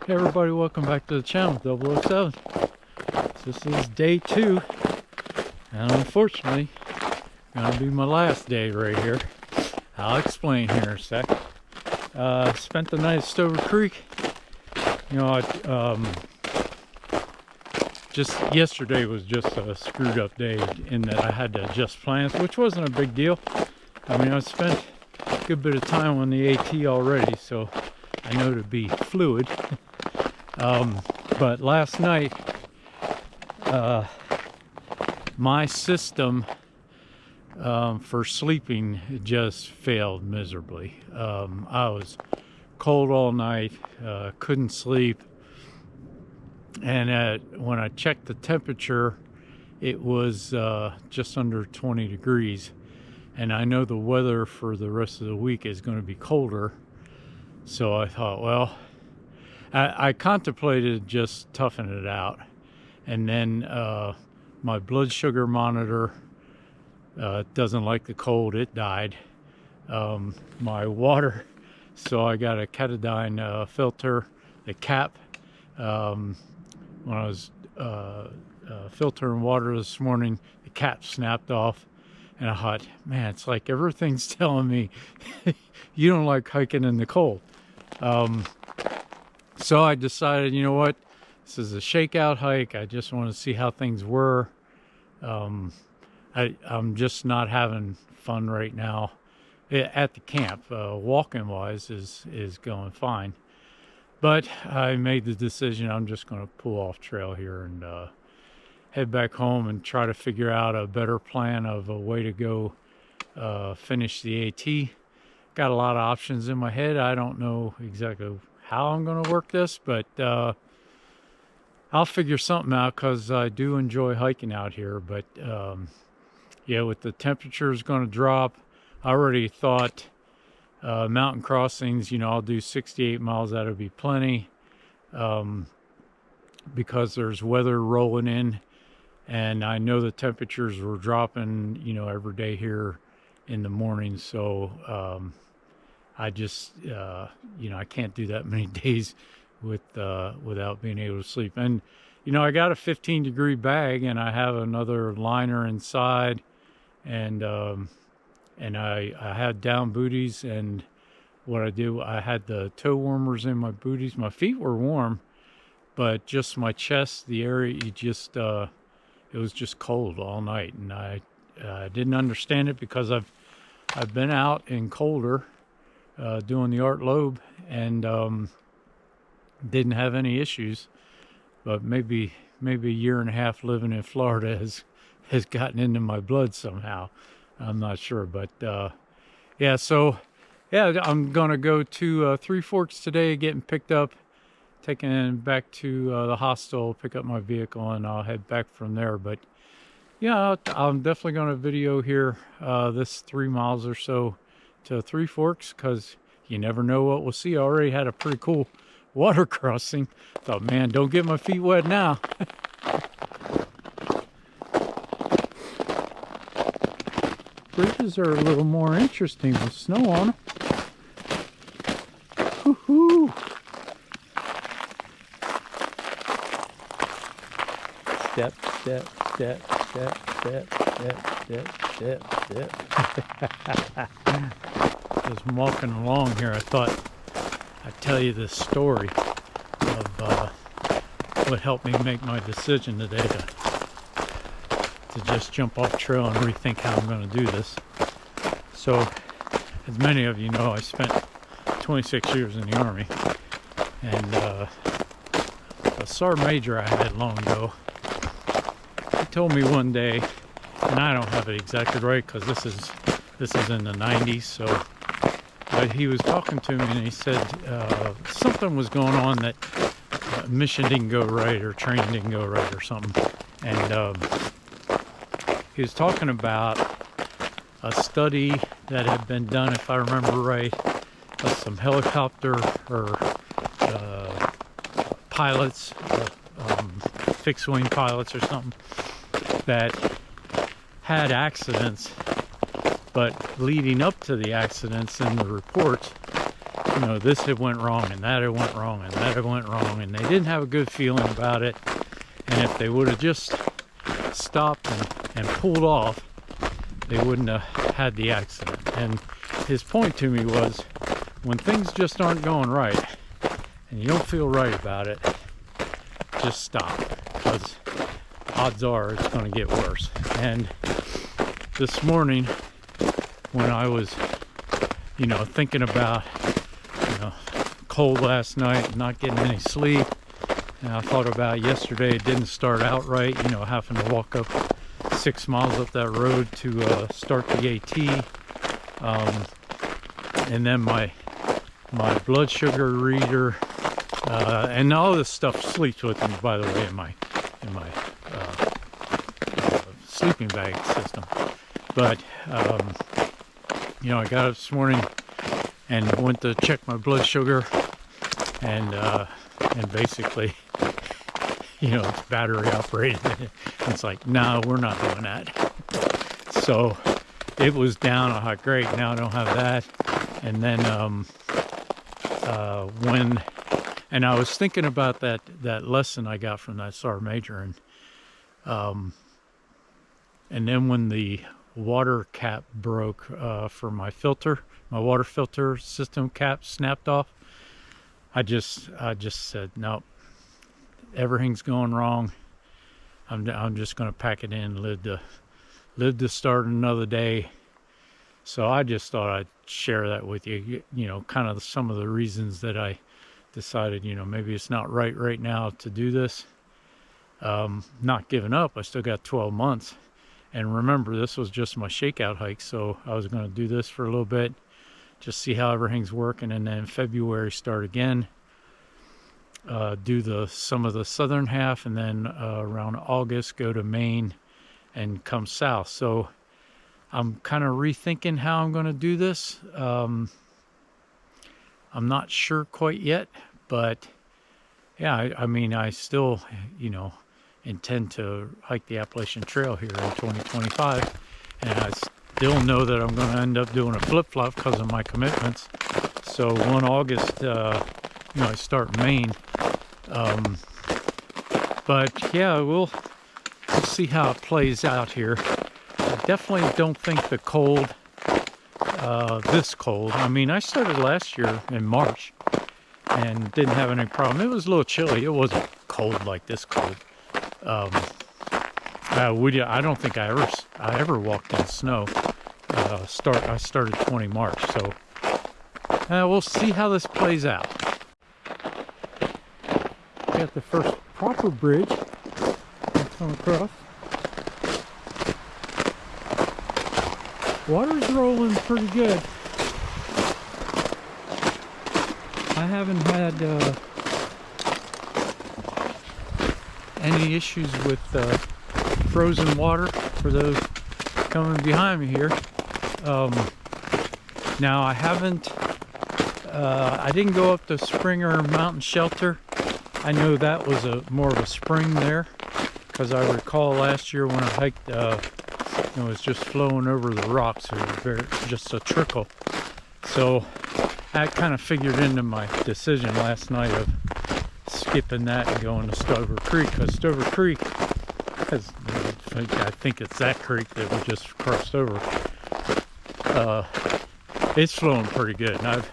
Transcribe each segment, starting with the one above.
Hey everybody, welcome back to the channel, 007. This is day 2, and unfortunately, gonna be my last day right here. I'll explain here in a sec. Spent the night at Stover Creek. You know, just yesterday was just a screwed up day in that I had to adjust plans, which wasn't a big deal. I mean, I spent a good bit of time on the AT already, so I know to be fluid. But last night, my system for sleeping just failed miserably. I was cold all night, couldn't sleep, and when I checked the temperature, it was just under 20 degrees, and I know the weather for the rest of the week is going to be colder, so I thought, well, I contemplated just toughing it out, and then my blood sugar monitor doesn't like the cold. It died. My water, so I got a Catadine filter, the cap. When I was filtering water this morning, the cap snapped off, and I thought, man, it's like everything's telling me you don't like hiking in the cold. So I decided, you know what, this is a shakeout hike. I just want to see how things were. I'm just not having fun right now at the camp. Walking wise is going fine, but I made the decision I'm just going to pull off trail here and head back home and try to figure out a better plan of a way to go finish the AT. Got a lot of options in my head. I don't know exactly how I'm going to work this, but I'll figure something out because I do enjoy hiking out here. But yeah, with the temperatures going to drop, I already thought mountain crossings, you know, I'll do 68 miles. That'll be plenty because there's weather rolling in, and I know the temperatures were dropping, you know, every day here in the morning. So I just, you know, I can't do that many days without being able to sleep. And, you know, I got a 15-degree bag, and I have another liner inside, and I had down booties, and what I do, I had the toe warmers in my booties. My feet were warm, but just my chest, the area, it was just cold all night, and I didn't understand it because I've been out in colder, doing the Art Lobe, and didn't have any issues, but maybe a year and a half living in Florida has gotten into my blood somehow. I'm not sure, but yeah, so yeah, I'm gonna go to Three Forks today, getting picked up, taken back to the hostel, pick up my vehicle, and I'll head back from there. But yeah, I'm definitely gonna video here this 3 miles or so to Three Forks, because you never know what we'll see. I already had a pretty cool water crossing. Thought, man, don't get my feet wet now. Bridges are a little more interesting with snow on them. Woohoo! Step, step, step, step, step, step, step, step, step. Just walking along here, I thought I'd tell you this story of what helped me make my decision today to just jump off trail and rethink how I'm going to do this. So, as many of you know, I spent 26 years in the Army, and the Sergeant Major I had long ago, he told me one day, and I don't have it exactly right because this is in the 90s, so, but he was talking to me and he said something was going on, that mission didn't go right or training didn't go right or something, and he was talking about a study that had been done, if I remember right, of some helicopter or pilots, fixed-wing pilots or something, that had accidents, but leading up to the accidents in the reports, you know, this had went wrong and that had went wrong and that had went wrong, and they didn't have a good feeling about it. And if they would have just stopped and pulled off, they wouldn't have had the accident. And his point to me was, when things just aren't going right and you don't feel right about it, just stop, because odds are it's going to get worse. And this morning, when I was, you know, thinking about, you know, cold last night, not getting any sleep, and I thought about yesterday, it didn't start out right, you know, having to walk up 6 miles up that road to start the AT. And then my blood sugar reader, and all this stuff sleeps with me, by the way, in my sleeping bag system. But you know, I got up this morning and went to check my blood sugar, and basically, you know, it's battery operated. It's like, no, we're not doing that. So it was down. I thought, great, now I don't have that. And then and I was thinking about that lesson I got from that Sergeant Major, and then when the water cap broke for my filter, my water filter system cap snapped off, I just said, nope, everything's going wrong. I'm just going to pack it in, live to start another day. So I just thought I'd share that with you, you know, kind of some of the reasons that I decided, you know, maybe it's not right now to do this. Not giving up. I still got 12 months. And remember, this was just my shakeout hike, so I was going to do this for a little bit, just see how everything's working, and then in February start again, do some of the southern half, and then around August go to Maine and come south. So I'm kind of rethinking how I'm going to do this. I'm not sure quite yet, but yeah, I mean, I still, you know, intend to hike the Appalachian Trail here in 2025, and I still know that I'm going to end up doing a flip-flop because of my commitments. So 1 August, you know, I start Maine. But yeah, we'll see how it plays out here. I definitely don't think the cold, this cold, I mean, I started last year in March and didn't have any problem. It was a little chilly. It wasn't cold like this cold. I don't think I ever walked in snow. I started 20 March, so we'll see how this plays out. Got the first proper bridge come across. Water's rolling pretty good. I haven't had any issues with frozen water for those coming behind me here. Now I haven't, I didn't go up to Springer Mountain Shelter. I know that was more of a spring there, because I recall last year when I hiked, it was just flowing over the rocks. It was just a trickle. So that kind of figured into my decision last night of skipping that and going to Stover Creek, because Stover Creek has, I think it's that creek that we just crossed over. It's flowing pretty good, and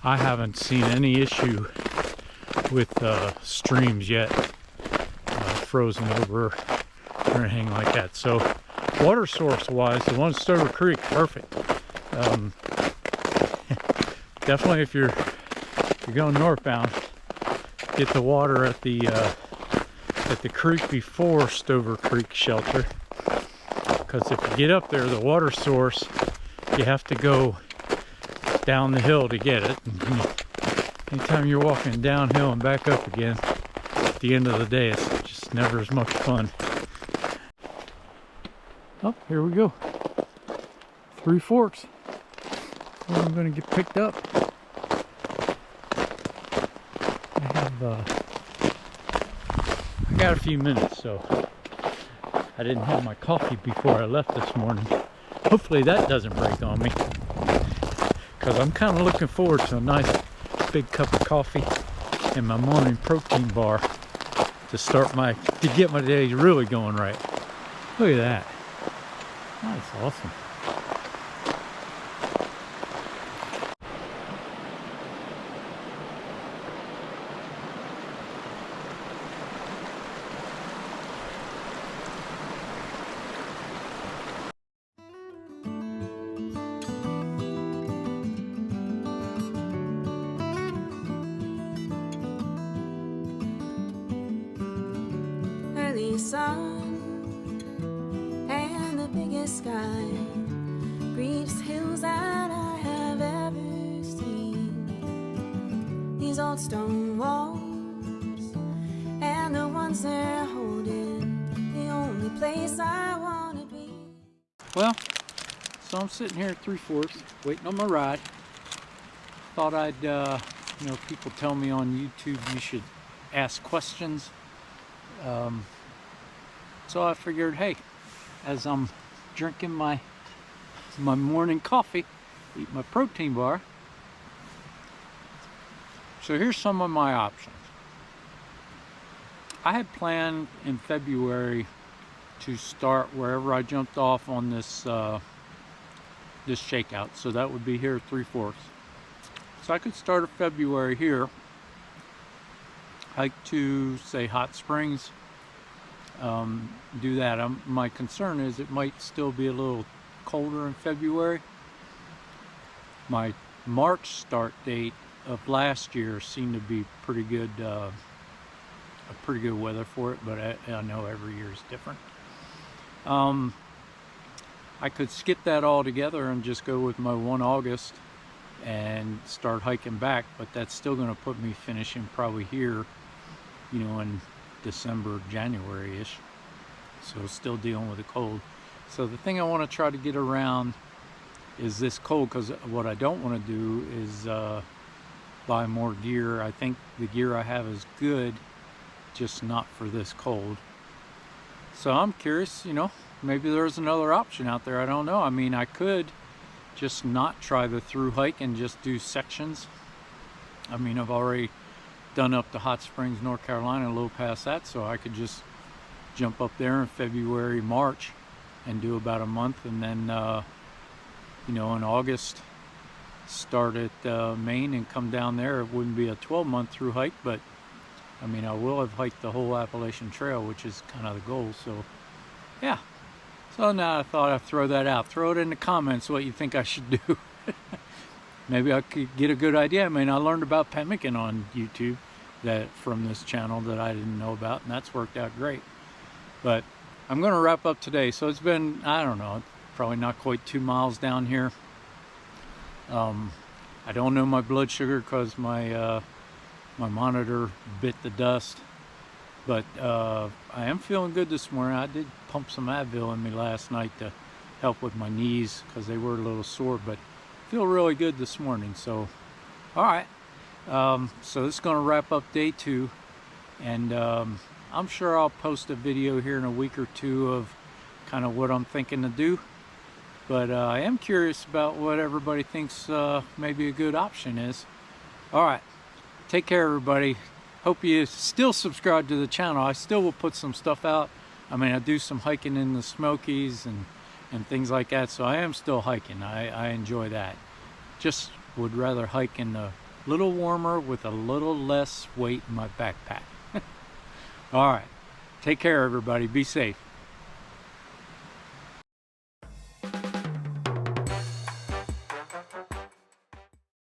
I haven't seen any issue with streams yet, frozen over or anything like that. So water source wise, the one at Stover Creek, perfect. Definitely if you're going northbound, get the water at the creek before Stover Creek Shelter, because if you get up there, the water source, you have to go down the hill to get it. Anytime you're walking downhill and back up again, at the end of the day, it's just never as much fun. Oh, here we go. Three Forks. Where I'm going to get picked up. I got a few minutes, so I didn't have my coffee before I left this morning. Hopefully that doesn't break on me, because I'm kind of looking forward to a nice big cup of coffee and my morning protein bar to get my day really going right. Look at that. That's awesome. Early sun and the biggest sky grieves hills that I have ever seen. These old stone walls and the ones they're holding, the only place I want to be. Well, so I'm sitting here at 3/4 waiting on my ride. Thought I'd, people tell me on YouTube you should ask questions. So I figured, hey, as I'm drinking my morning coffee, eat my protein bar. So here's some of my options. I had planned in February to start wherever I jumped off on this this shakeout. So that would be here at 3/4. So I could start in February here, hike to, say, Hot Springs, do that. My concern is it might still be a little colder in February. My March start date of last year seemed to be pretty good, pretty good weather for it, but I know every year is different. I could skip that all together and just go with my 1 August and start hiking back, but that's still going to put me finishing probably here, in December, January-ish. So still dealing with the cold. So the thing I want to try to get around is this cold, because what I don't want to do is buy more gear. I think the gear I have is good, just not for this cold. So I'm curious, maybe there's another option out there. I don't know. I mean, I could just not try the through hike and just do sections. I mean, I've already done up to Hot Springs, North Carolina, a little past that, so I could just jump up there in February, March, and do about a month, and then in August start at Maine and come down there. It wouldn't be a 12-month through hike, but I mean, I will have hiked the whole Appalachian Trail, which is kind of the goal. So yeah, so now I thought I'd throw that out. Throw it in the comments what you think I should do. Maybe I could get a good idea. I mean, I learned about pemmican on YouTube from this channel that I didn't know about, and that's worked out great. But I'm going to wrap up today. So it's been, I don't know, probably not quite 2 miles down here. I don't know my blood sugar because my monitor bit the dust, but I am feeling good this morning. I did pump some Advil in me last night to help with my knees because they were a little sore, but feel really good this morning. So all right, so this is going to wrap up day 2, and I'm sure I'll post a video here in a week or two of kind of what I'm thinking to do. But I am curious about what everybody thinks maybe a good option is. All right, take care, everybody. Hope you still subscribe to the channel. I still will put some stuff out. I mean, I do some hiking in the Smokies and things like that, so I am still hiking. I enjoy that. Just would rather hike in a little warmer with a little less weight in my backpack. All right, take care, everybody. Be safe.